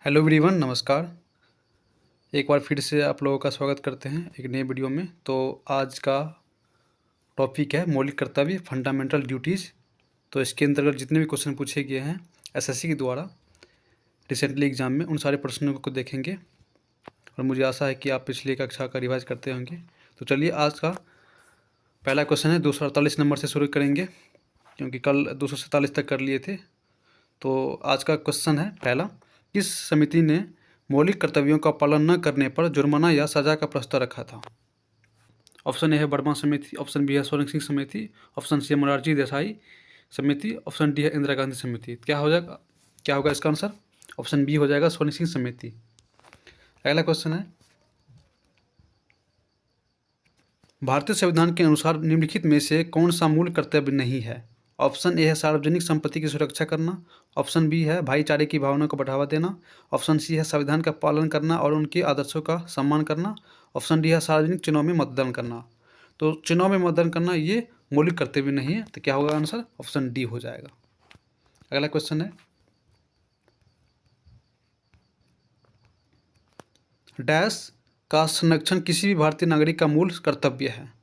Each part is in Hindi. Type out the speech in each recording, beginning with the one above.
हेलो एवरीवन, नमस्कार। एक बार फिर से आप लोगों का स्वागत करते हैं एक नए वीडियो में। तो आज का टॉपिक है मौलिक कर्तव्य, फंडामेंटल ड्यूटीज़। तो इसके अंतर्गत जितने भी क्वेश्चन पूछे गए हैं एसएससी के द्वारा रिसेंटली एग्जाम में, उन सारे प्रश्नों को देखेंगे और मुझे आशा है कि आप पिछली कक्षा का रिवाइज करते होंगे। तो चलिए, आज का पहला क्वेश्चन है 248 नंबर से शुरू करेंगे, क्योंकि कल 247 तक कर लिए थे। तो आज का क्वेश्चन है पहला, किस समिति ने मौलिक कर्तव्यों का पालन न करने पर जुर्माना या सजा का प्रस्ताव रखा था? ऑप्शन ए है वर्मा समिति, ऑप्शन बी है सोलन सिंह समिति, ऑप्शन सी है मोरारजी देसाई समिति, ऑप्शन डी है इंदिरा गांधी समिति। क्या होगा इसका आंसर? ऑप्शन बी हो जाएगा सोलन सिंह समिति। अगला क्वेश्चन है, भारतीय संविधान के अनुसार निम्नलिखित में से कौन सा मूल कर्तव्य नहीं है? ऑप्शन ए है सार्वजनिक संपत्ति की सुरक्षा करना, ऑप्शन बी है भाईचारे की भावना को बढ़ावा देना, ऑप्शन सी है संविधान का पालन करना और उनके आदर्शों का सम्मान करना, ऑप्शन डी है सार्वजनिक चुनाव में मतदान करना। तो चुनाव में मतदान करना ये मौलिक कर्तव्य नहीं है, तो क्या होगा आंसर? ऑप्शन डी हो जाएगा। अगला क्वेश्चन है, डैश का संरक्षण किसी भी भारतीय नागरिक का मूल कर्तव्य है।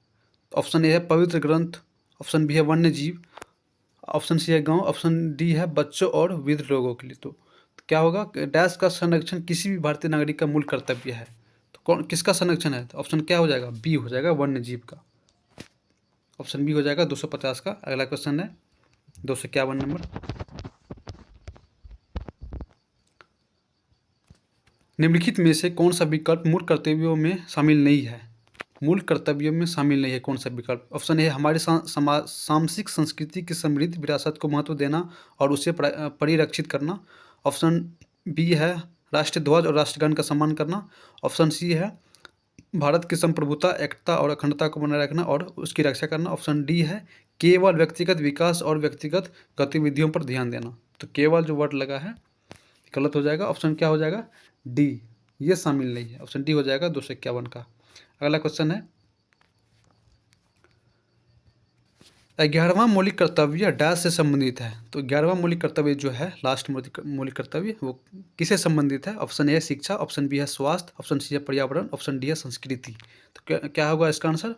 ऑप्शन ए है पवित्र ग्रंथ, ऑप्शन बी है वन्य जीव, ऑप्शन सी है गांव, ऑप्शन डी है बच्चों और वृद्ध लोगों के लिए। तो क्या होगा? डैश का संरक्षण किसी भी भारतीय नागरिक का मूल कर्तव्य है। तो कौन किसका संरक्षण है? तो ऑप्शन क्या हो जाएगा? बी हो जाएगा, वन्य जीव का। ऑप्शन बी हो जाएगा 250 का। अगला क्वेश्चन है 251 नंबर, निम्नलिखित में से कौन सा विकल्प मूल कर्तव्यों में शामिल नहीं है? मूल कर्तव्यों में शामिल नहीं है कौन सा विकल्प? ऑप्शन ए हमारे सामसिक संस्कृति की समृद्ध विरासत को महत्व देना और उसे परिरक्षित करना, ऑप्शन बी है राष्ट्रीय ध्वज और राष्ट्रगान का सम्मान करना, ऑप्शन सी है भारत की संप्रभुता, एकता और अखंडता को बनाए रखना और उसकी रक्षा करना, ऑप्शन डी है केवल व्यक्तिगत विकास और व्यक्तिगत गतिविधियों पर ध्यान देना। तो केवल जो वर्ड लगा है गलत हो जाएगा। ऑप्शन क्या हो जाएगा? डी, ये शामिल नहीं है। ऑप्शन डी हो जाएगा 251 का। अगला क्वेश्चन है, 11वां मौलिक कर्तव्य डैश से संबंधित है। तो 11वां मौलिक कर्तव्य जो है, लास्ट मौलिक कर्तव्य, वो किसे संबंधित है? ऑप्शन ए है शिक्षा, ऑप्शन बी है स्वास्थ्य, ऑप्शन सी है पर्यावरण, ऑप्शन डी है संस्कृति। तो क्या होगा इसका आंसर?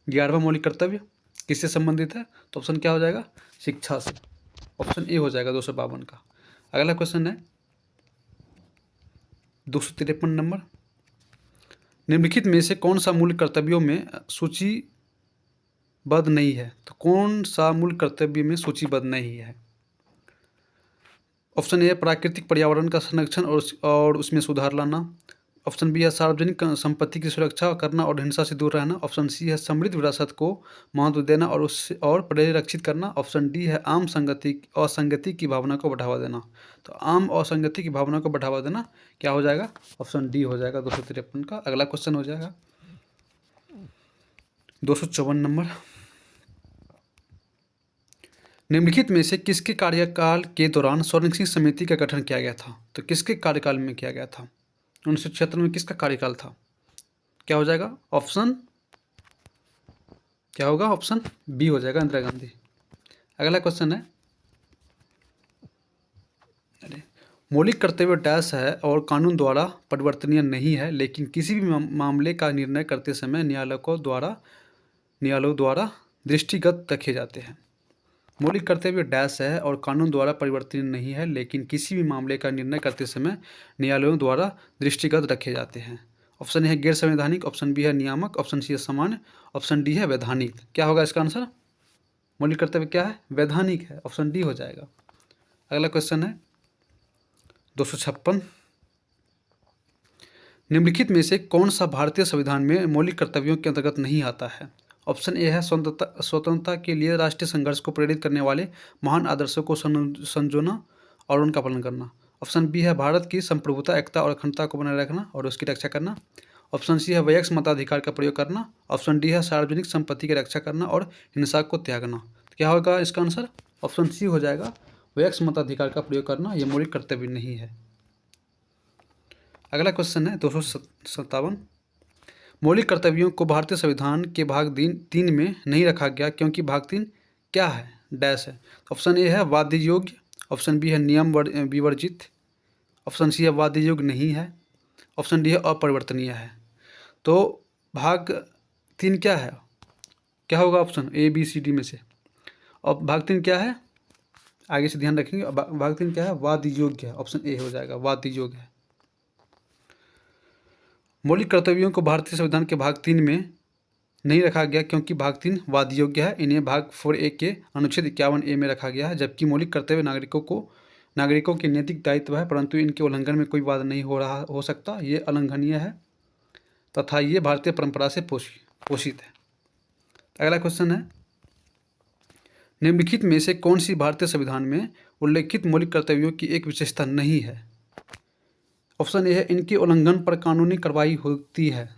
11वां मौलिक कर्तव्य किससे संबंधित है? तो ऑप्शन क्या हो जाएगा? शिक्षा से। ऑप्शन ए हो जाएगा 252 का। अगला क्वेश्चन है 253 नंबर, निम्नलिखित में से कौन सा मूल कर्तव्यों में सूचीबद्ध नहीं है? तो कौन सा मूल कर्तव्य में सूचीबद्ध नहीं है? ऑप्शन ए प्राकृतिक पर्यावरण का संरक्षण और उसमें सुधार लाना, ऑप्शन बी है सार्वजनिक संपत्ति की सुरक्षा करना और हिंसा से दूर रहना, ऑप्शन सी है समृद्ध विरासत को महत्व देना और उससे और परिरक्षित करना, ऑप्शन डी है आम असंगति की भावना को बढ़ावा देना। तो आम असंगति की भावना को बढ़ावा देना क्या हो जाएगा? ऑप्शन डी हो जाएगा 253 का। अगला क्वेश्चन हो जाएगा 254 नंबर, निम्नलिखित में से किसके कार्यकाल के दौरान सोलन सिंह समिति का गठन किया गया था? तो किसके कार्यकाल में किया गया था? 1976 में किसका कार्यकाल था? क्या हो जाएगा? ऑप्शन क्या होगा? ऑप्शन बी हो जाएगा, इंदिरा गांधी। अगला क्वेश्चन है, मौलिक कर्तव्य डैश है और कानून द्वारा परिवर्तनीय नहीं है, लेकिन किसी भी मामले का निर्णय करते समय न्यायालयों द्वारा दृष्टिगत रखे जाते हैं। मौलिक कर्तव्य डैश है और कानून द्वारा परिवर्तनीय नहीं है, लेकिन किसी भी मामले का निर्णय करते समय न्यायालयों द्वारा दृष्टिगत रखे जाते हैं। ऑप्शन ए है गैर संवैधानिक, ऑप्शन बी है नियामक, ऑप्शन सी है सामान्य, ऑप्शन डी है वैधानिक। क्या होगा इसका आंसर? मौलिक कर्तव्य क्या है? वैधानिक है। ऑप्शन डी हो जाएगा। अगला क्वेश्चन है 256, निम्नलिखित में से कौन सा भारतीय संविधान में मौलिक कर्तव्यों के अंतर्गत नहीं आता है? ऑप्शन ए है स्वतंत्रता के लिए राष्ट्रीय संघर्ष को प्रेरित करने वाले महान आदर्शों को संजोना और उनका पालन करना, ऑप्शन बी है भारत की संप्रभुता, एकता और अखंडता को बनाए रखना और उसकी रक्षा करना, ऑप्शन सी है वैयक्तिक मताधिकार का प्रयोग करना, ऑप्शन डी है सार्वजनिक संपत्ति की रक्षा करना और हिंसा को त्यागना। क्या होगा इसका आंसर? ऑप्शन सी हो जाएगा, वैयक्तिक मताधिकार का प्रयोग करना ये मौलिक कर्तव्य नहीं है। अगला क्वेश्चन है 257, मौलिक कर्तव्यों को भारतीय संविधान के भाग 3 में नहीं रखा गया क्योंकि भाग 3 क्या है? डैश है। ऑप्शन ए है वाद्य योग्य, ऑप्शन बी है नियम विवर्जित, ऑप्शन सी है वाद्य युग नहीं है, ऑप्शन डी है अपरिवर्तनीय है। तो भाग 3 क्या है, क्या होगा option A B C D में से। और भाग 3 क्या है, आगे से ध्यान रखेंगे। भाग 3 क्या है, वाद्य योग्य है, ऑप्शन ए हो जाएगा, वाद्य योग्य है। मौलिक कर्तव्यों को भारतीय संविधान के भाग 3 में नहीं रखा गया क्योंकि भाग 3 वाद्य योग्य है। इन्हें भाग 4A के अनुच्छेद 51A में रखा गया है। जबकि मौलिक कर्तव्य नागरिकों के नैतिक दायित्व है, परंतु इनके उल्लंघन में कोई वाद नहीं हो सकता, ये अलंघनीय है तथा ये भारतीय परंपरा से पोषित है। अगला क्वेश्चन है, निम्नलिखित में से कौन सी भारतीय संविधान में उल्लेखित मौलिक कर्तव्यों की एक विशेषता नहीं है। ऑप्शन ए है इनके उल्लंघन पर कानूनी कार्रवाई होती है,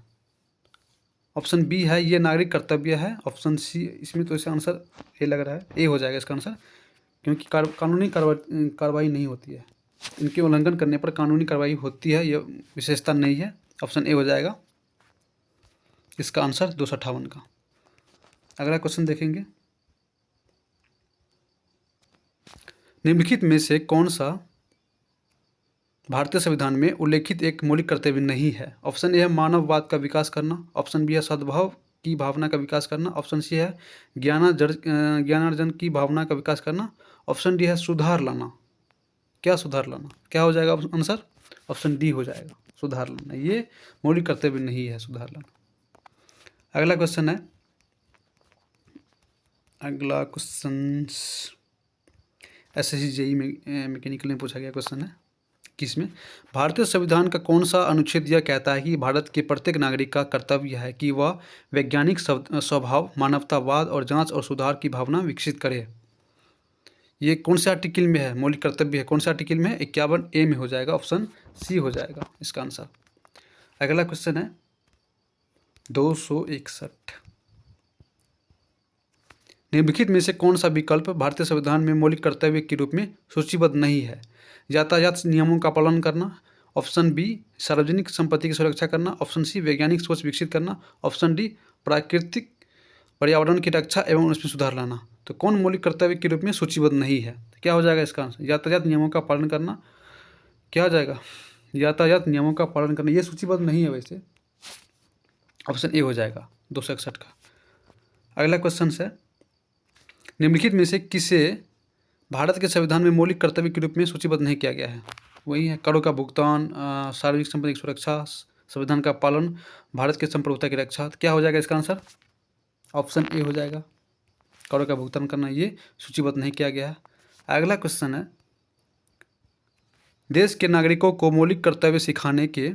ऑप्शन बी है ये नागरिक कर्तव्य है, ऑप्शन सी, इसमें तो इसका आंसर ए लग रहा है, ए हो जाएगा इसका आंसर, क्योंकि कानूनी कार्रवाई नहीं होती है। इनके उल्लंघन करने पर कानूनी कार्रवाई होती है, यह विशेषता नहीं है, ऑप्शन ए हो जाएगा इसका आंसर 258 का। अगला क्वेश्चन देखेंगे, निम्नलिखित में से कौन सा भारतीय संविधान में उल्लेखित एक मौलिक कर्तव्य नहीं है। ऑप्शन ए है मानववाद का विकास करना, ऑप्शन बी है सद्भाव की भावना का विकास करना, ऑप्शन सी है ज्ञानार्जन की भावना का विकास करना, ऑप्शन डी है सुधार लाना। क्या सुधार लाना, क्या हो जाएगा आंसर, ऑप्शन डी हो जाएगा सुधार लाना, ये मौलिक कर्तव्य नहीं है सुधार लाना। अगला क्वेश्चन है, अगला क्वेश्चन SSC JEE मैकेनिकल में पूछा गया क्वेश्चन है। किसमें, भारतीय संविधान का कौन सा अनुच्छेद यह कहता है कि भारत के प्रत्येक नागरिक का कर्तव्य है कि वह वैज्ञानिक स्वभाव, मानवतावाद और जांच और सुधार की भावना विकसित करे। ये कौन से आर्टिकल में है, मौलिक कर्तव्य है, कौन से आर्टिकल में है, 51A में हो जाएगा, ऑप्शन सी हो जाएगा इसका आंसर। अगला क्वेश्चन है 261, निम्नलिखित में से कौन सा विकल्प भारतीय संविधान में मौलिक कर्तव्य के रूप में सूचीबद्ध नहीं है। यातायात नियमों का पालन करना, ऑप्शन बी सार्वजनिक संपत्ति की सुरक्षा करना, ऑप्शन सी वैज्ञानिक सोच विकसित करना, ऑप्शन डी प्राकृतिक पर्यावरण की रक्षा एवं उसमें सुधार लाना। तो कौन मौलिक कर्तव्य के रूप में सूचीबद्ध नहीं है, तो क्या हो जाएगा इसका आंसर, यातायात नियमों का पालन करना। क्या हो जाएगा, यातायात नियमों का पालन करना, ये सूचीबद्ध नहीं है वैसे, ऑप्शन ए हो जाएगा 261 का। अगला क्वेश्चन है, निम्नलिखित में से किसे भारत के संविधान में मौलिक कर्तव्य के रूप में सूचीबद्ध नहीं किया गया है। वही है करों का भुगतान, सार्वजनिक संपत्ति की सुरक्षा, संविधान का पालन, भारत की संप्रभुता की रक्षा। तो क्या हो जाएगा इसका आंसर, ऑप्शन ए हो जाएगा, करों का भुगतान करना, ये सूचीबद्ध नहीं किया गया है। अगला क्वेश्चन है, देश के नागरिकों को मौलिक कर्तव्य सिखाने के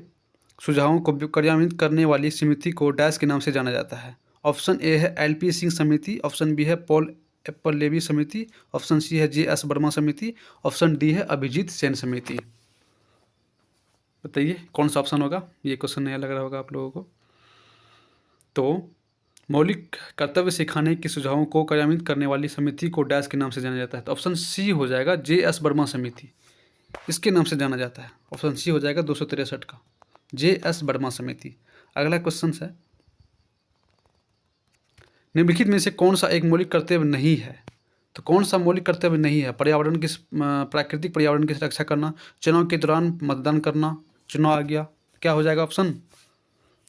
सुझावों को क्रियान्वित करने वाली समिति को डैश के नाम से जाना जाता है। ऑप्शन ए है LP सिंह समिति, ऑप्शन बी है पॉल एप्पलेवी समिति, ऑप्शन सी है JS वर्मा समिति, ऑप्शन डी है अभिजीत सेन समिति। बताइए कौन सा ऑप्शन होगा, ये क्वेश्चन नया लग रहा होगा आप लोगों को। तो मौलिक कर्तव्य सिखाने के सुझावों को क्रियान्वित करने वाली समिति को डैश के नाम से जाना जाता है, तो ऑप्शन सी हो जाएगा JS वर्मा समिति, इसके नाम से जाना जाता है, ऑप्शन सी हो जाएगा 263 का, JS वर्मा समिति। अगला क्वेश्चन है, निम्नलिखित में से कौन सा एक मौलिक कर्तव्य नहीं है। तो कौन सा मौलिक कर्तव्य नहीं है, प्राकृतिक पर्यावरण की रक्षा करना, चुनाव के दौरान मतदान करना, चुनाव आ गया, क्या हो जाएगा ऑप्शन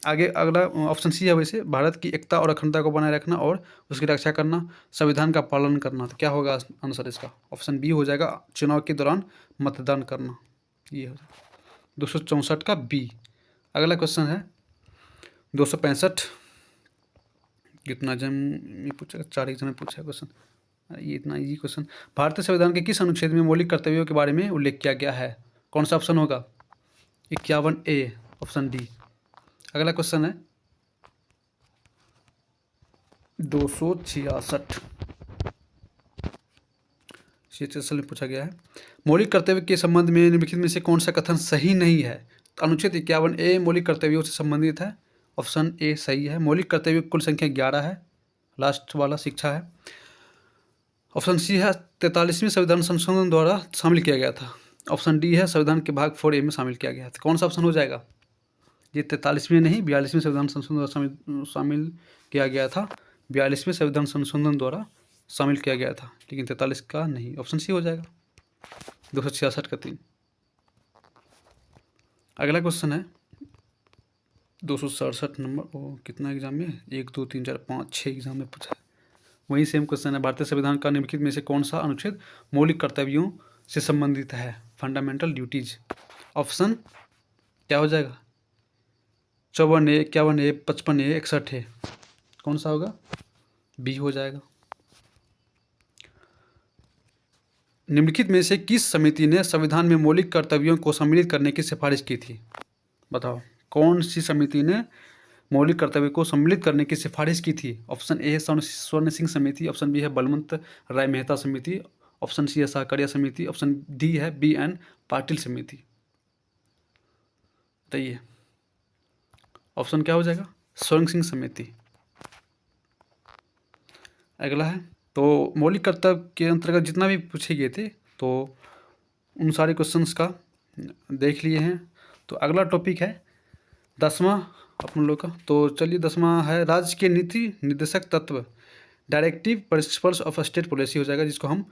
आगे, अगला ऑप्शन सी है वैसे, भारत की एकता और अखंडता को बनाए रखना और उसकी रक्षा करना, संविधान का पालन करना। तो क्या होगा आंसर इसका, ऑप्शन बी हो जाएगा, चुनाव के दौरान मतदान करना, ये हो जाएगा 264 का बी। अगला क्वेश्चन है 265, कितना एग्जाम में पूछा, 4 एग्जाम में पूछा क्वेश्चन, ये इतना इजी क्वेश्चन। भारतीय संविधान के किस अनुच्छेद में मौलिक कर्तव्यों के बारे में उल्लेख किया गया है। कौन सा ऑप्शन होगा, 51A, ऑप्शन डी। अगला क्वेश्चन है 266 में पूछा गया है, मौलिक कर्तव्य के संबंध में निम्नलिखित में से कौन सा कथन सही नहीं है। तो अनुच्छेद 51A मौलिक कर्तव्यों से संबंधित है, ऑप्शन ए सही है। मौलिक कर्तव्य कुल संख्या 11 है, लास्ट वाला शिक्षा है। ऑप्शन सी है 43वें संविधान संशोधन द्वारा शामिल किया गया था, ऑप्शन डी है संविधान के भाग 4A में शामिल किया गया था। कौन सा ऑप्शन हो जाएगा, ये 43वें नहीं 42वें संविधान संशोधन द्वारा शामिल किया गया था, 42वें संविधान संशोधन द्वारा शामिल किया गया था, लेकिन 43 का नहीं, ऑप्शन सी हो जाएगा 266 का 3। अगला क्वेश्चन है 267 नंबर, वो कितना एग्जाम में, 1 2 3 4 5 6 एग्जाम में पूछा है। वही सेम क्वेश्चन है, भारतीय संविधान का निम्नलिखित में से कौन सा अनुच्छेद मौलिक कर्तव्यों से संबंधित है, फंडामेंटल ड्यूटीज। ऑप्शन क्या हो जाएगा, 54A 51A 55A 61A, कौन सा होगा, बी हो जाएगा। निम्नलिखित में से किस समिति ने संविधान में मौलिक कर्तव्यों को सम्मिलित करने की सिफारिश की थी, बताओ कौन सी समिति ने मौलिक कर्तव्य को सम्मिलित करने की सिफारिश की थी। ऑप्शन ए है स्वर्ण सिंह समिति, ऑप्शन बी है बलवंत राय मेहता समिति, ऑप्शन सी है सहकारिया समिति, ऑप्शन डी है BN पाटिल समिति। बताइए ऑप्शन क्या हो जाएगा, स्वर्ण सिंह समिति। अगला है, तो मौलिक कर्तव्य के अंतर्गत जितना भी पूछे गए थे तो उन सारे क्वेश्चंस का देख लिए हैं। तो अगला टॉपिक है 10वां अपन लोग का। तो चलिए 10वां है राज्य के नीति निर्देशक तत्व, directive principles of state policy हो जाएगा, जिसको हम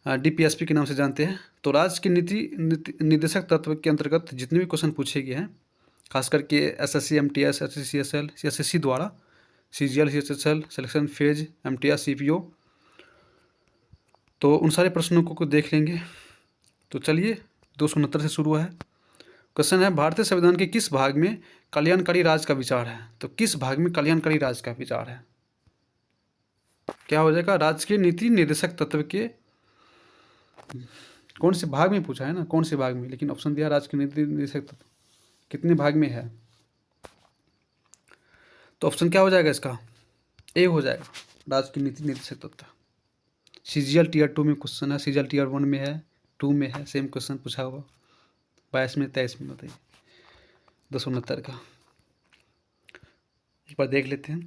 DPSP के नाम से जानते हैं। तो राज्य के नीति निर्देशक तत्व के अंतर्गत जितने भी क्वेश्चन पूछे गए हैं, खास करके SSC MTS SSC CSL SSC द्वारा CGL CHSL selection phase MTS CPO, तो उन सारे प्रश्नों को देख लेंगे। तो चलिए 269 से शुरू है। क्वेश्चन है भारतीय संविधान के किस भाग में कल्याणकारी राज का विचार है। तो किस भाग में कल्याणकारी राज का विचार है, क्या हो जाएगा, राज्य के नीति निर्देशक तत्व के कौन से भाग में पूछा है ना, कौन से भाग में, लेकिन ऑप्शन दिया राज्य के नीति निर्देशक तत्व कितने भाग में है। तो ऑप्शन क्या हो जाएगा इसका, ए हो जाएगा, राज्य की नीति निर्देशक तत्व। CGL Tier 2 में क्वेश्चन है, CGL Tier 1 में है, 2 में है, सेम क्वेश्चन पूछा होगा 22 में 23 में। बताइए 269 का एक बार देख लेते हैं।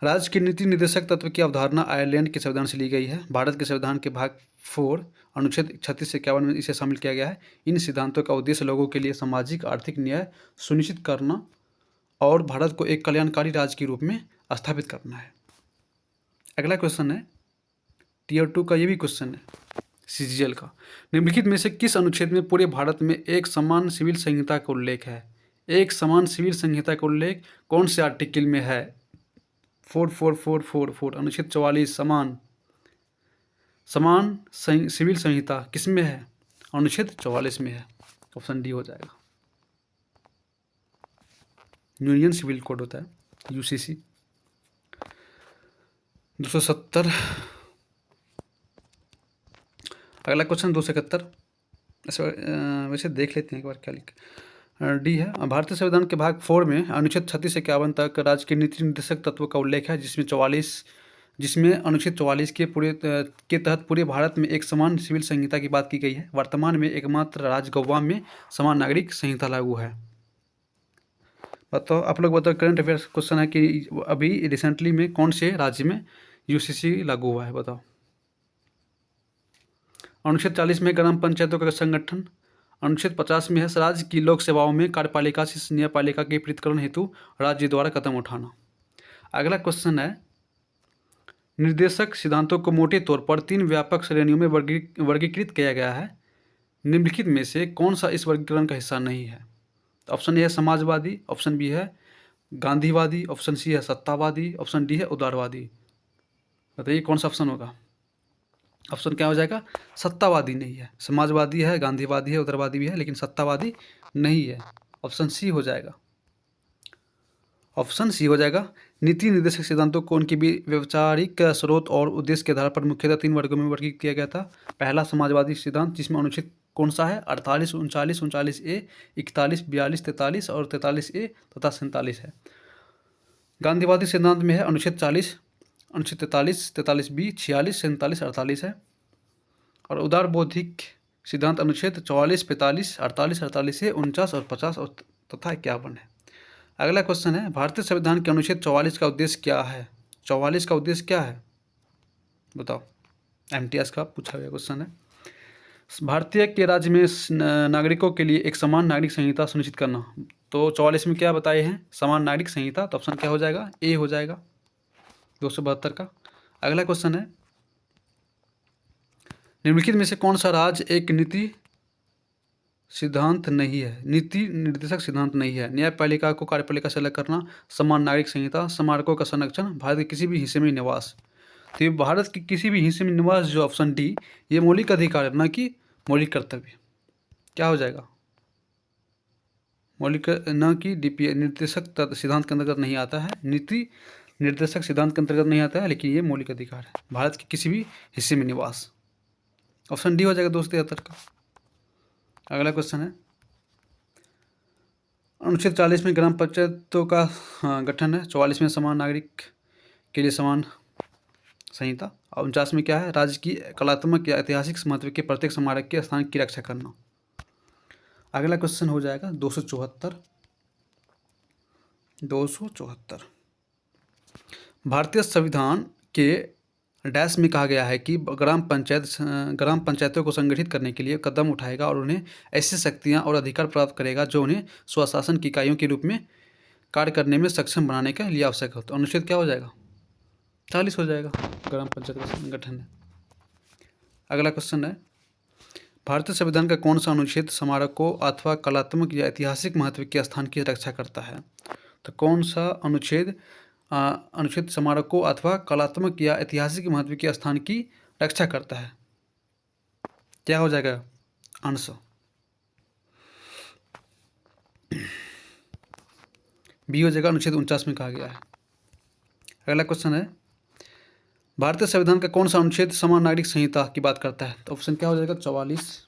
राज्य की नीति निर्देशक तत्व की अवधारणा आयरलैंड के संविधान से ली गई है। भारत के संविधान के भाग 4 अनुच्छेद 36 से 51 में इसे शामिल किया गया है। इन सिद्धांतों का उद्देश्य लोगों के लिए सामाजिक आर्थिक न्याय सुनिश्चित करना और भारत को एक कल्याणकारी राज्य के रूप में स्थापित करना है। अगला क्वेश्चन है Tier 2 का, ये भी क्वेश्चन है CGL का। निम्नलिखित में से किस अनुच्छेद में पूरे भारत में एक समान सिविल संहिता का उल्लेख है। एक समान सिविल संहिता का उल्लेख कौन से आर्टिकल में है, 4444 अनुच्छेद 44, समान सिविल संहिता किस में है, अनुच्छेद 44 में है। ऑप्शन डी हो जाएगा, यूनियन सिविल कोड होता है UCC। 270। अगला क्वेश्चन 271, वैसे देख लेते हैं एक बार क्या लिखा। डी है, भारतीय संविधान के भाग 4 में अनुच्छेद 36 से 51 तक राज्य के नीति निर्देशक तत्व का उल्लेख है, जिसमें अनुच्छेद 44 के तहत पूरे भारत में एक समान सिविल संहिता की बात की गई है। वर्तमान में एकमात्र राज्य गोवा में समान नागरिक संहिता लागू है। बताओ आप लोग बताओ, करंट अफेयर्स क्वेश्चन है कि अभी रिसेंटली में कौन से राज्य में UCC लागू हुआ है, बताओ। अनुच्छेद 40 में ग्राम पंचायतों का संगठन, अनुच्छेद 50 में है राज्य की लोक सेवाओं में कार्यपालिका से न्यायपालिका के पृथक्करण हेतु राज्य द्वारा कदम उठाना। अगला क्वेश्चन है निर्देशक सिद्धांतों को मोटे तौर पर 3 व्यापक श्रेणियों में वर्गीकृत किया गया है। निम्नलिखित में से कौन सा इस वर्गीकरण का हिस्सा नहीं है। तो ऑप्शन ए है समाजवादी, ऑप्शन बी है गांधीवादी, ऑप्शन सी है सत्तावादी, ऑप्शन डी है उदारवादी। बताइए कौन सा ऑप्शन होगा। ऑप्शन क्या हो जाएगा, सत्तावादी नहीं है, समाजवादी है, गांधीवादी है, उदारवादी भी है, लेकिन सत्तावादी नहीं है। ऑप्शन सी हो जाएगा, ऑप्शन सी हो जाएगा। नीति निर्देशक सिद्धांतों को उनकी वैचारिक स्रोत और उद्देश्य के आधार पर मुख्यतः 3 वर्गों में वर्गीकृत किया गया था। पहला समाजवादी सिद्धांत, जिसमें अनुच्छेद कौन सा है, 48 39 39A 41 42 43 और 43A तथा 47 है। गांधीवादी सिद्धांत में है अनुच्छेद 40 अनुच्छेद 43 43B 46 47 48 है। और उदार बौद्धिक सिद्धांत अनुच्छेद 44 45 48 48 49 और 50 और तथा 51 है। अगला क्वेश्चन है भारतीय संविधान के अनुच्छेद 44 का उद्देश्य क्या है। 44 का उद्देश्य क्या है बताओ, MTS का पूछा गया क्वेश्चन है। भारतीय के राज्य में नागरिकों के लिए एक समान नागरिक संहिता सुनिश्चित करना। तो 44 में क्या बताए हैं, समान नागरिक संहिता। तो ऑप्शन क्या हो जाएगा, ए हो जाएगा 272 का। अगला क्वेश्चन है निम्नलिखित में से कौन सा राज्य एक नीति सिद्धांत नहीं है, नीति निर्देशक सिद्धांत नहीं है, न्यायपालिका को कार्यपालिका से अलग करना, समान नागरिक संहिता, स्मारकों का संरक्षण, भारत के किसी भी हिस्से में निवास। तो ये भारत के किसी भी हिस्से में निवास, जो ऑप्शन डी, ये मौलिक अधिकार है, न कि मौलिक कर्तव्य। क्या हो जाएगा? मौलिक, न कि डीपीए निर्देशक सिद्धांत के अंतर्गत नहीं आता है, नीति निर्देशक सिद्धांत के अंतर्गत नहीं आता है, लेकिन ये मौलिक अधिकार है, भारत के किसी भी हिस्से में निवास। ऑप्शन डी हो जाएगा दोस्तों 73 का। अगला क्वेश्चन है, अनुच्छेद 40 में ग्राम पंचायतों का गठन है, 44 में समान नागरिक के लिए समान संहिता, और 49 में क्या है, राज्य की कलात्मक या ऐतिहासिक महत्व के प्रत्येक स्मारक के स्थान की रक्षा करना। अगला क्वेश्चन हो जाएगा 274। भारतीय संविधान के डैश में कहा गया है कि ग्राम पंचायतों को संगठित करने के लिए कदम उठाएगा और उन्हें ऐसी शक्तियां और अधिकार प्राप्त करेगा जो उन्हें स्वशासन की इकाइयों के रूप में कार्य करने में सक्षम बनाने के लिए आवश्यक हो। तो अनुच्छेद क्या हो जाएगा? 40 हो जाएगा, ग्राम पंचायत का संगठन है। अगला क्वेश्चन है, भारतीय संविधान का कौन सा अनुच्छेद स्मारकों अथवा कलात्मक या ऐतिहासिक महत्व के स्थान की रक्षा करता है? तो कौन सा अनुच्छेद स्मारकों अथवा कलात्मक या ऐतिहासिक महत्व के स्थान की रक्षा करता है? क्या हो जाएगा आंसर? बी हो जाएगा, अनुच्छेद 49 में कहा गया है। अगला क्वेश्चन है, भारतीय संविधान का कौन सा अनुच्छेद समान नागरिक संहिता की बात करता है? तो ऑप्शन क्या हो जाएगा? 44,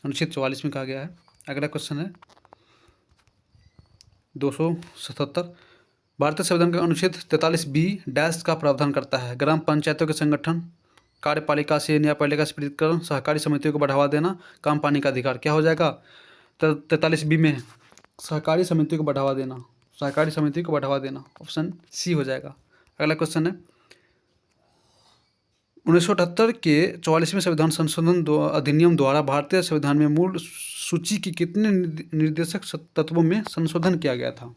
अनुच्छेद 44 में कहा गया है। अगला क्वेश्चन है 277, भारतीय संविधान का अनुच्छेद 43B डैश का प्रावधान करता है, ग्राम पंचायतों के संगठन, कार्यपालिका से न्यायपालिका से पृथक्करण, सहकारी समितियों को बढ़ावा देना, काम पाने का अधिकार। क्या हो जाएगा 43B में? सहकारी समितियों को बढ़ावा देना, सहकारी समिति को बढ़ावा देना, ऑप्शन सी हो जाएगा। अगला क्वेश्चन है, 1978 के 44वें संविधान संशोधन अधिनियम द्वारा भारतीय संविधान में मूल सूची की कितने निर्देशक तत्वों में संशोधन किया गया था?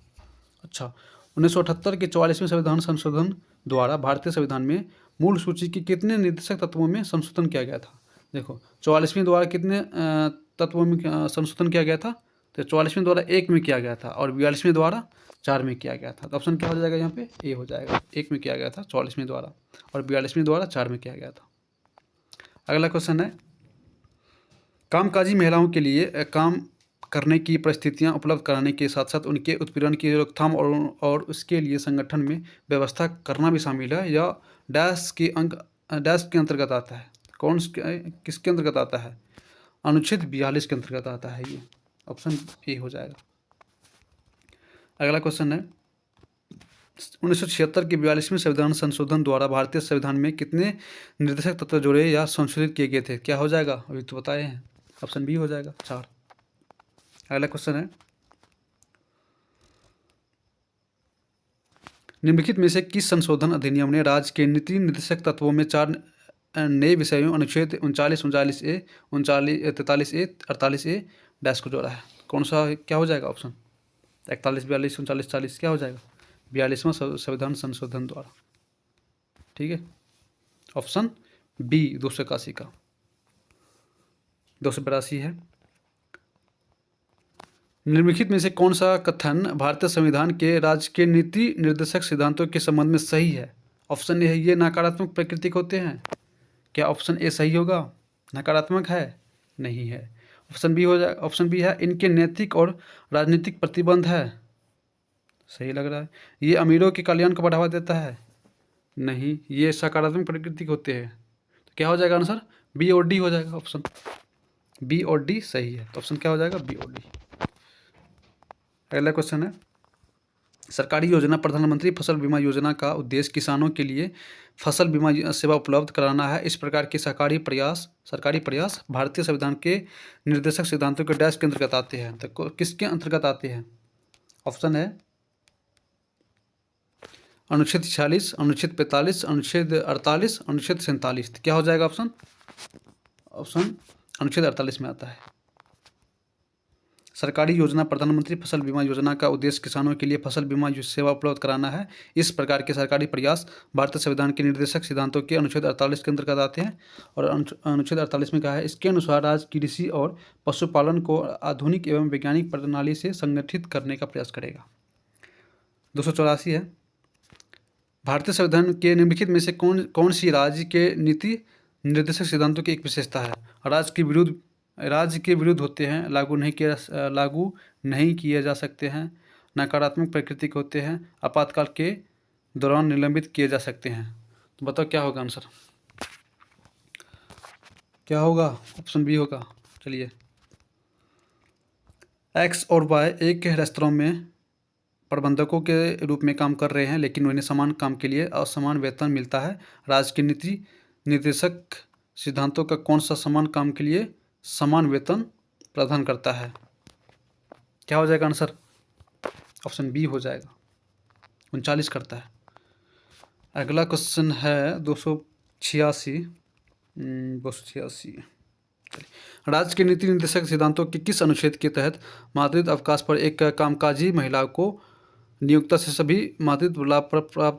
अच्छा, 1978 के 44वें संविधान संशोधन द्वारा भारतीय संविधान में मूल सूची की कितने निर्देशक तत्वों में संशोधन किया गया था? देखो, 44वें द्वारा कितने तत्वों में संशोधन किया गया था? तो 44वें द्वारा 1 में किया गया था और 42वें द्वारा 4 में किया गया था। तो ऑप्शन क्या हो जाएगा यहाँ पे? ए हो जाएगा, 1 में किया गया था 44वें द्वारा और 42वें द्वारा 4 में किया गया था। अगला क्वेश्चन है, कामकाजी महिलाओं के लिए काम करने की परिस्थितियां उपलब्ध कराने के साथ साथ उनके उत्पीड़न की रोकथाम और उसके लिए संगठन में व्यवस्था करना भी शामिल है, या डैश के अंतर्गत आता है? किसके अंतर्गत आता है? अनुच्छेद 42 के अंतर्गत आता है, ये ऑप्शन ए हो जाएगा। अगला क्वेश्चन है, 1976 के 42वें संविधान संशोधन द्वारा भारतीय संविधान में कितने निर्देशक तत्व जोड़े या संशोधित किए गए थे? क्या हो जाएगा? अभी तो बताए हैं, ऑप्शन बी हो जाएगा, 4। अगला क्वेश्चन है, निम्नलिखित में से किस संशोधन अधिनियम ने राज्य के नीति निर्देशक तत्वों में 4 नए विषयों अनुच्छेद 39, 39A, 43A, 48A डैश को जोड़ा है? कौन सा क्या हो जाएगा ऑप्शन? 41, 42, 39, 40 क्या हो जाएगा? 42वां संविधान संशोधन द्वारा। ठीक है, ऑप्शन बी 281 का 282 है। निम्नलिखित में से कौन सा कथन भारतीय संविधान के राज्य के नीति निर्देशक सिद्धांतों के संबंध में सही है? ऑप्शन ए है, ये नकारात्मक प्रकृति के होते हैं। क्या ऑप्शन ए सही होगा? नकारात्मक है? नहीं है। ऑप्शन बी हो जाए, ऑप्शन बी है, इनके नैतिक और राजनीतिक प्रतिबंध है। सही लग रहा है। ये अमीरों के कल्याण को बढ़ावा देता है? नहीं, ये सकारात्मक प्रकृति के होते हैं। तो क्या हो जाएगा आंसर? बी और डी हो जाएगा, ऑप्शन बी और डी सही है। तो ऑप्शन क्या हो जाएगा? बी और डी। अगला क्वेश्चन है, सरकारी योजना प्रधानमंत्री फसल बीमा योजना का उद्देश्य किसानों के लिए फसल बीमा सेवा उपलब्ध कराना है। इस प्रकार के सरकारी प्रयास भारतीय संविधान के निर्देशक सिद्धांतों के डैश के अंतर्गत आते हैं। तो किसके अंतर्गत आते हैं? ऑप्शन है अनुच्छेद 46, अनुच्छेद 45, अनुच्छेद 48, अनुच्छेद 47। क्या हो जाएगा ऑप्शन? ऑप्शन अनुच्छेद 48 में आता है। सरकारी योजना प्रधानमंत्री फसल बीमा योजना का उद्देश्य किसानों के लिए फसल बीमा सेवा उपलब्ध कराना है। इस प्रकार के सरकारी प्रयास भारतीय संविधान के निर्देशक सिद्धांतों के अनुच्छेद 48 के अंतर्गत आते हैं। और अनुच्छेद 48 में कहा है, इसके अनुसार राज्य कृषि और पशुपालन को आधुनिक एवं वैज्ञानिक प्रणाली से संगठित करने का प्रयास करेगा। 284 है, भारतीय संविधान के निम्नलिखित में से कौन सी राज्य के नीति निर्देशक सिद्धांतों की एक विशेषता है? राज्य के विरुद्ध होते हैं, लागू नहीं किए जा सकते हैं, नकारात्मक प्रकृति के होते हैं, आपातकाल के दौरान निलंबित किए जा सकते हैं। तो बताओ क्या होगा आंसर, क्या होगा? ऑप्शन बी होगा। चलिए, एक्स और वाई एक रेस्तरां में प्रबंधकों के रूप में काम कर रहे हैं, लेकिन उन्हें समान काम के लिए असमान वेतन मिलता है। राज्य के नीति निर्देशक सिद्धांतों का कौन सा समान काम के लिए समान वेतन प्रदान करता है? क्या हो जाएगा आंसर? ऑप्शन बी हो जाएगा, 39 करता है। अगला क्वेश्चन है 286। राज्य के नीति निर्देशक सिद्धांतों के किस अनुच्छेद के तहत मातृत्व अवकाश पर एक कामकाजी महिला को नियोक्ता से सभी मातृत्व लाभ प्राप्त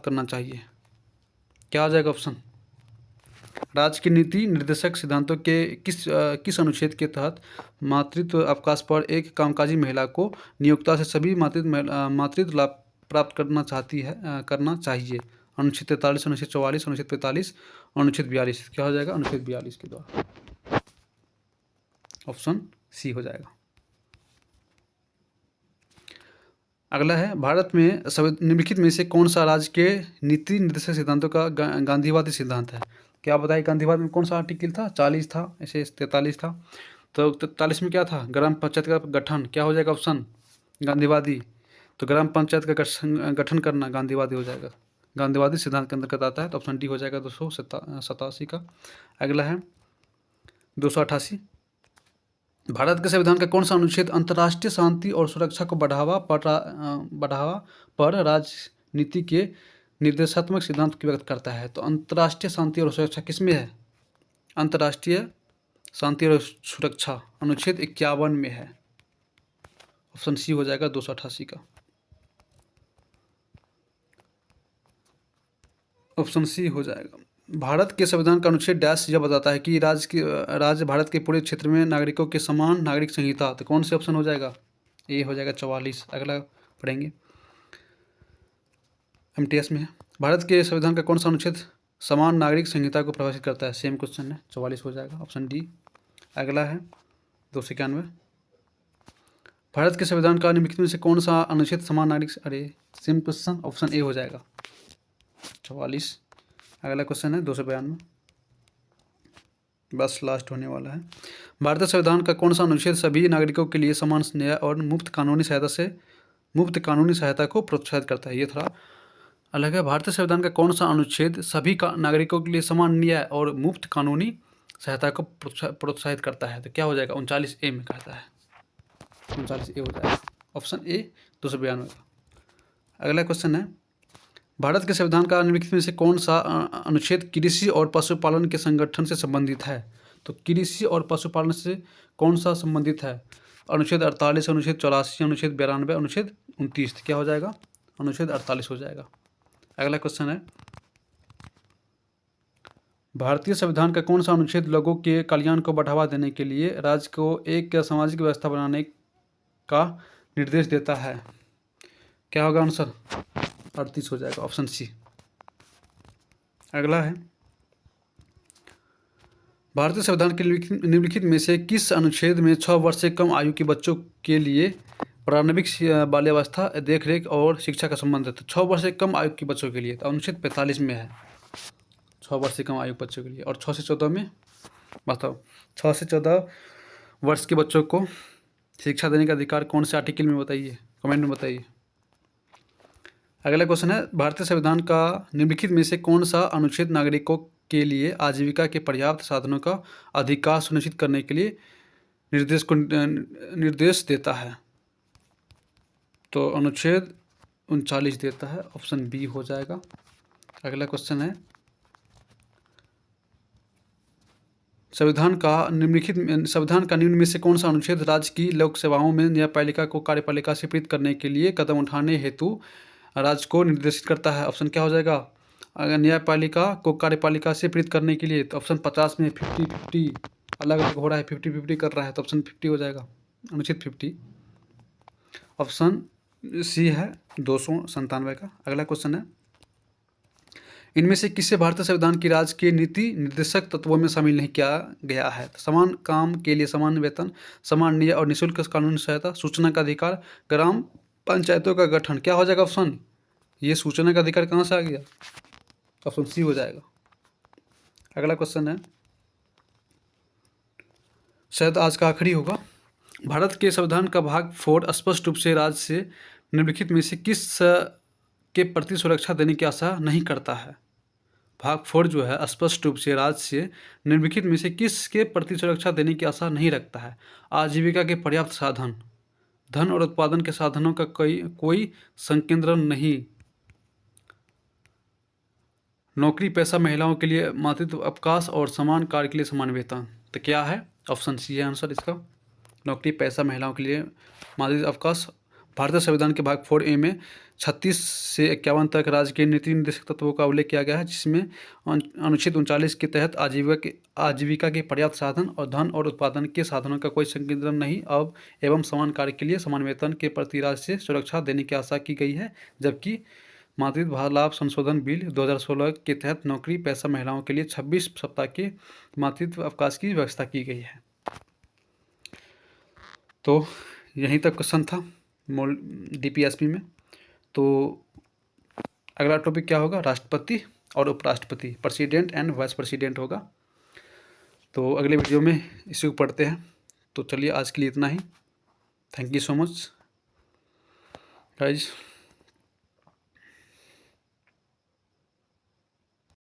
करना चाहिए? क्या आ जाएगा ऑप्शन? राज्य की नीति निर्देशक सिद्धांतों के किस अनुच्छेद के तहत मातृत्व अवकाश पर एक कामकाजी महिला को नियोक्ता से सभी मातृत्व लाभ प्राप्त करना चाहिए? अनुच्छेद 43, अनुच्छेद 44, अनुच्छेद 45, अनुच्छेद 42। क्या हो जाएगा? अनुच्छेद 42 के द्वारा। ऑप्शन सी हो जाएगा। अगला है, भारत में निम्नलिखित में से कौन सा राज्य के नीति निर्देशक सिद्धांतों का गांधीवादी सिद्धांत है? क्या बताइए, गांधीवाद में कौन सा आर्टिकल था? 40 था, ऐसे 43 था। तो 43 में क्या था? ग्राम पंचायत का गठन। क्या हो जाएगा ऑप्शन? गांधीवादी। तो ग्राम पंचायत का गठन करना गांधीवादी हो जाएगा, गांधीवादी सिद्धांत के अंतर्गत आता है। तो ऑप्शन डी हो जाएगा 287 का। अगला है 288, भारत के संविधान का कौन सा अनुच्छेद अंतर्राष्ट्रीय शांति और सुरक्षा को बढ़ावा पर राजनीति के निर्देशात्मक सिद्धांत की व्यक्त करता है? तो अंतर्राष्ट्रीय शांति और सुरक्षा किस में है? अंतर्राष्ट्रीय शांति और सुरक्षा अनुच्छेद 51 में है। ऑप्शन सी हो जाएगा 288 का। ऑप्शन सी हो जाएगा। भारत के संविधान का अनुच्छेद डैश यह बताता है कि राज्य भारत के पूरे क्षेत्र में नागरिकों के समान नागरिक संहिता। तो कौन से ऑप्शन हो जाएगा? ए हो जाएगा 44। अगला पढ़ेंगे, MTS में है, भारत के संविधान का कौन सा अनुच्छेद समान नागरिक संहिता को परिभाषित करता है? सेम क्वेश्चन है, 44 हो जाएगा, ऑप्शन डी। अगला है 291, भारत के संविधान का निम्नलिखित में से कौन सा अनुच्छेद समान नागरिक, सेम क्वेश्चन, ऑप्शन ए हो जाएगा 44। अगला क्वेश्चन है 292, बस लास्ट होने वाला है, भारतीय संविधान का कौन सा अनुच्छेद सभी नागरिकों के लिए समान न्याय और मुफ्त कानूनी सहायता को प्रोत्साहित करता है? ये थोड़ा अलग है। भारतीय संविधान का कौन सा अनुच्छेद सभी नागरिकों के लिए समान न्याय और मुफ्त कानूनी सहायता को प्रोत्साहित करता है? तो क्या हो जाएगा? 39A में कहता है, 39A हो जाएगा, ऑप्शन ए 292 का। अगला क्वेश्चन है, भारत के संविधान का निम्नलिखित में से कौन सा अनुच्छेद कृषि और पशुपालन के संगठन से संबंधित है? तो कृषि और पशुपालन से कौन सा संबंधित है? अनुच्छेद 48, अनुच्छेद 84, अनुच्छेद 92, अनुच्छेद 29। क्या हो जाएगा? अनुच्छेद 48 हो जाएगा। अगला क्वेश्चन है, भारतीय संविधान का कौन सा अनुच्छेद लोगों के कल्याण को बढ़ावा देने के लिए राज्य को एक सामाजिक व्यवस्था बनाने का निर्देश देता है? क्या होगा आंसर? 38 हो जाएगा, ऑप्शन सी। अगला है, भारतीय संविधान के निम्नलिखित में से किस अनुच्छेद में 6 वर्ष से कम आयु के बच्चों के लिए प्रारंभिक बाल्यावस्था, देखरेख और शिक्षा का संबंध है? तो 6 वर्ष से कम आयु के बच्चों के लिए तो अनुच्छेद 45 में है, 6 वर्ष से कम आयु बच्चों के लिए। और 6 से 14 में बताओ, 6 से 14 वर्ष के बच्चों को शिक्षा देने का अधिकार कौन से आर्टिकल में? बताइए, कमेंट में बताइए। अगला क्वेश्चन है, भारतीय संविधान का निम्नलिखित में से कौन सा अनुच्छेद नागरिकों के लिए आजीविका के पर्याप्त साधनों का अधिकार सुनिश्चित करने के लिए निर्देश देता है? तो अनुच्छेद 39 देता है, ऑप्शन बी हो जाएगा। अगला क्वेश्चन है, संविधान का निम्न में से कौन सा अनुच्छेद राज्य की लोक सेवाओं में न्यायपालिका को कार्यपालिका से प्रेरित करने के लिए कदम उठाने हेतु राज्य को निर्देशित करता है? ऑप्शन क्या हो जाएगा? अगर न्यायपालिका को कार्यपालिका से प्रेरित करने के लिए, तो ऑप्शन 50 में 50-50 अलग अलग हो रहा है, 50-50 कर रहा है, तो ऑप्शन 50 हो जाएगा, अनुच्छेद 50। ऑप्शन सी है 297 का। अगला क्वेश्चन है, इनमें से किसे भारतीय संविधान की राज्य के नीति निर्देशक तत्वों में शामिल नहीं किया गया है? समान काम के लिए समान वेतन, समान न्याय और निःशुल्क कानूनी सहायता, सूचना का अधिकार, ग्राम पंचायतों का गठन। क्या हो जाएगा ऑप्शन? ये सूचना का अधिकार कहाँ से आ गया? ऑप्शन सी हो जाएगा। अगला क्वेश्चन है, शायद आज का आखिरी होगा। भारत के संविधान का भाग 4 स्पष्ट रूप से राज्य से निम्नलिखित में से किस के प्रति सुरक्षा देने की आशा नहीं करता है? भाग 4 जो है स्पष्ट रूप से राज्य से निम्नलिखित में से किस के प्रति सुरक्षा देने की आशा नहीं रखता है? आजीविका के पर्याप्त साधन, धन और उत्पादन के साधनों का कोई संकेंद्रण नहीं, नौकरी पेशा महिलाओं के लिए मातृत्व अवकाश और समान कार्य के लिए समान वेतन। तो क्या है? ऑप्शन सी है आंसर इसका, नौकरी पेशा महिलाओं के लिए मातृत्व अवकाश। भारतीय संविधान के भाग 4A में 36 से 51 तक राज्य के नीति निर्देशक तत्वों का उल्लेख किया गया है, जिसमें अनुच्छेद 39 के तहत आजीविका के पर्याप्त साधन और धन और उत्पादन के साधनों का कोई संकेंद्रण नहीं अब एवं समान कार्य के लिए समान वेतन के प्रति राज्य से सुरक्षा देने की आशा की गई है। जबकि मातृत्व लाभ संशोधन बिल 2016 के तहत नौकरी पेशा महिलाओं के लिए 26 सप्ताह के मातृत्व अवकाश की व्यवस्था की गई है। तो यहीं तक क्वेश्चन था DPSP में। तो अगला टॉपिक क्या होगा? राष्ट्रपति और उपराष्ट्रपति, प्रेसिडेंट एंड वाइस प्रेसिडेंट होगा। तो अगले वीडियो में इसी को पढ़ते हैं। तो चलिए आज के लिए इतना ही। Thank you so much guys.